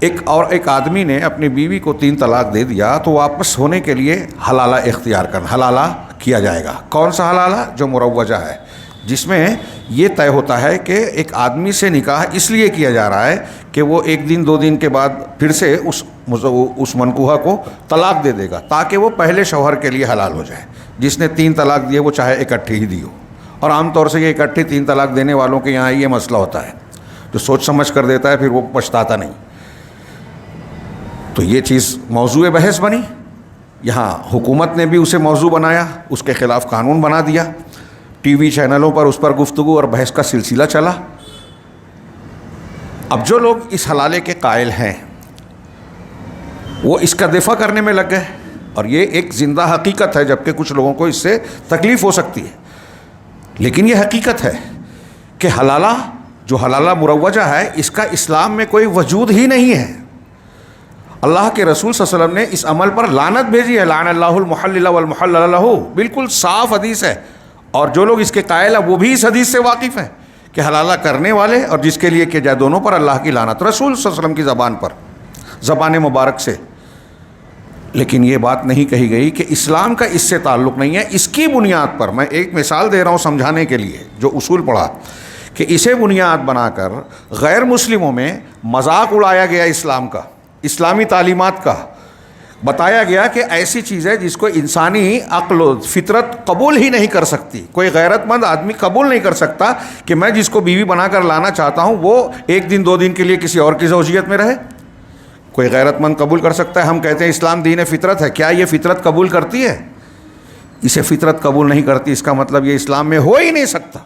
ایک آدمی نے اپنی بیوی کو 3 طلاق دے دیا تو واپس ہونے کے لیے حلالہ اختیار کرنا، حلالہ کیا جائے گا۔ کون سا حلالہ؟ جو مروجہ ہے، جس میں یہ طے ہوتا ہے کہ ایک آدمی سے نکاح اس لیے کیا جا رہا ہے کہ وہ 1 دن 2 دن کے بعد پھر سے اس منکوحہ کو طلاق دے دے گا تاکہ وہ پہلے شوہر کے لیے حلال ہو جائے۔ جس نے 3 طلاق دیے وہ چاہے اکٹھی ہی دی ہو، اور عام طور سے یہ اکٹھی 3 طلاق دینے والوں کے یہاں یہ مسئلہ ہوتا ہے، جو سوچ سمجھ کر دیتا ہے پھر وہ پچھتاتا نہیں۔ تو یہ چیز موضوع بحث بنی، یہاں حکومت نے بھی اسے موضوع بنایا، اس کے خلاف قانون بنا دیا، ٹی وی چینلوں پر اس پر گفتگو اور بحث کا سلسلہ چلا۔ اب جو لوگ اس حلالے کے قائل ہیں وہ اس کا دفاع کرنے میں لگ گئے، اور یہ ایک زندہ حقیقت ہے، جبکہ کچھ لوگوں کو اس سے تکلیف ہو سکتی ہے، لیکن یہ حقیقت ہے کہ حلالہ جو حلالہ مروجہ ہے اس کا اسلام میں کوئی وجود ہی نہیں ہے۔ اللہ کے رسول صلی اللہ علیہ وسلم نے اس عمل پر لعنت بھیجی ہے، لعن اللہ المحلل والمحلل لہ، بالکل صاف حدیث ہے، اور جو لوگ اس کے قائل ہیں وہ بھی اس حدیث سے واقف ہیں کہ حلالہ کرنے والے اور جس کے لیے کیا جائے دونوں پر اللہ کی لعنت، رسول صلی اللہ علیہ وسلم کی زبان پر، زبان مبارک سے۔ لیکن یہ بات نہیں کہی گئی کہ اسلام کا اس سے تعلق نہیں ہے۔ اس کی بنیاد پر میں ایک مثال دے رہا ہوں سمجھانے کے لیے، جو اصول پڑھا کہ اسے بنیاد بنا کر غیر مسلموں میں مذاق اڑایا گیا اسلام کا، اسلامی تعلیمات کا، بتایا گیا کہ ایسی چیز ہے جس کو انسانی عقل و فطرت قبول ہی نہیں کر سکتی، کوئی غیرت مند آدمی قبول نہیں کر سکتا کہ میں جس کو بیوی بنا کر لانا چاہتا ہوں وہ 1 دن 2 دن کے لیے کسی اور کی زوجیت میں رہے۔ کوئی غیرت مند قبول کر سکتا ہے؟ ہم کہتے ہیں اسلام دین فطرت ہے، کیا یہ فطرت قبول کرتی ہے؟ اسے فطرت قبول نہیں کرتی، اس کا مطلب یہ اسلام میں ہو ہی نہیں سکتا۔